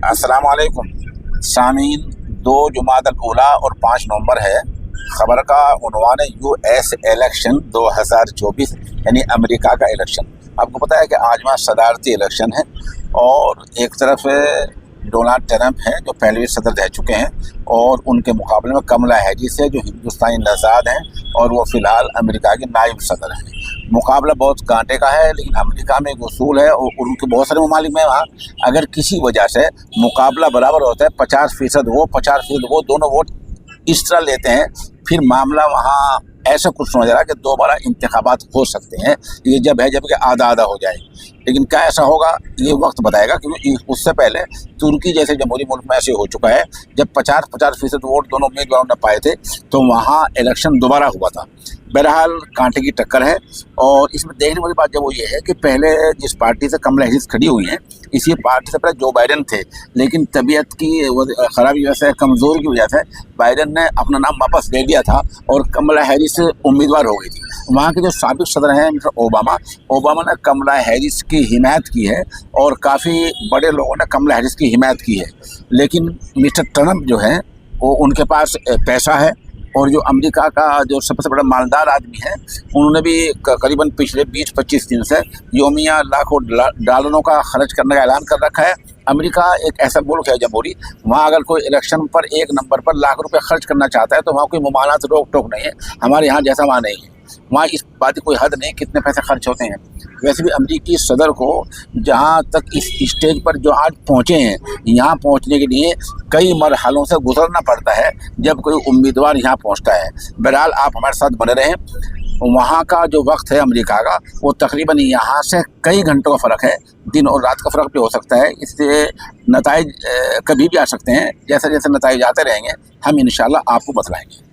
अस्सलाम वालेकुम सामीन। 2 जुमादल ऊला और 5 नवंबर है। खबर का उन्वान है US इलेक्शन 2024 यानी अमेरिका का इलेक्शन। आपको पता है कि आज वहाँ सदारती इलेक्शन है और एक तरफ डोनाल्ड ट्रंप हैं जो पहले सदर रह चुके हैं और उनके मुकाबले में कमला हैरिस है जो हिंदुस्तानी नज़ाद हैं और वो फ़िलहाल अमेरिका के नायब सदर हैं। मुकाबला बहुत कांटे का है, लेकिन अमेरिका में एक उसूल है और उनके बहुत सारे ममालिक में वहाँ अगर किसी वजह से मुकाबला बराबर होता है 50% वो 50% वो दोनों वोट इस तरह लेते हैं, फिर मामला वहाँ ऐसा कुछ समझ रहा है कि दोबारा इंतखाबात हो सकते हैं। ये जब है जब कि आधा आधा हो जाए, लेकिन क्या ऐसा होगा ये वक्त बताएगा, क्योंकि उससे पहले तुर्की जैसे जमहूरी मुल्क में ऐसे हो चुका है। जब 50% वोट दोनों उम्मीदवारों ने पाए थे तो वहाँ इलेक्शन दोबारा हुआ था। बहरहाल कांटे की टक्कर है और इसमें देखने वाली बात जब वो ये है कि पहले जिस पार्टी से कमला हैरिस खड़ी हुई हैं, इसी पार्टी से पहले जो बाइडेन थे, लेकिन तबीयत की ख़राबी की वजह से, कमज़ोरी की वजह से बाइडेन ने अपना नाम वापस ले लिया था और कमला हैरिस उम्मीदवार हो गई थी। वहाँ के जो साबिक सदर हैं मिस्टर ओबामा ने कमला हैरिस की हिमायत की है और काफ़ी बड़े लोगों ने कमला हैरिस की हिमायत की है। लेकिन मिस्टर ट्रंप जो है वो उनके पास पैसा है और जो अमेरिका का जो सबसे बड़ा मालदार आदमी है, उन्होंने भी करीबन पिछले 20-25 दिन से योमिया लाखों डॉलरों का खर्च करने का ऐलान कर रखा है। अमेरिका एक ऐसा मुल्क है जमहूरी, वहाँ अगर कोई इलेक्शन पर 1 नंबर पर लाख रुपए खर्च करना चाहता है तो वहाँ कोई मुमानात रोक टोक नहीं है। हमारे यहाँ जैसा वहाँ नहीं है, वहाँ इस बात की कोई हद नहीं कितने पैसे खर्च होते हैं। वैसे भी अमेरिकी सदर को जहाँ तक इस स्टेज पर जो आज पहुँचे हैं, यहाँ पहुँचने के लिए कई मरहलों से गुजरना पड़ता है जब कोई उम्मीदवार यहाँ पहुँचता है। बहरहाल आप हमारे साथ बने रहें। वहाँ का जो वक्त है अमेरिका का, वो तकरीबन यहाँ से कई घंटों का फ़र्क है, दिन और रात का फ़र्क भी हो सकता है। इससे नताइज कभी भी आ सकते हैं। जैसे जैसे नताइज आते रहेंगे हम इंशाल्लाह आपको बतलाएंगे।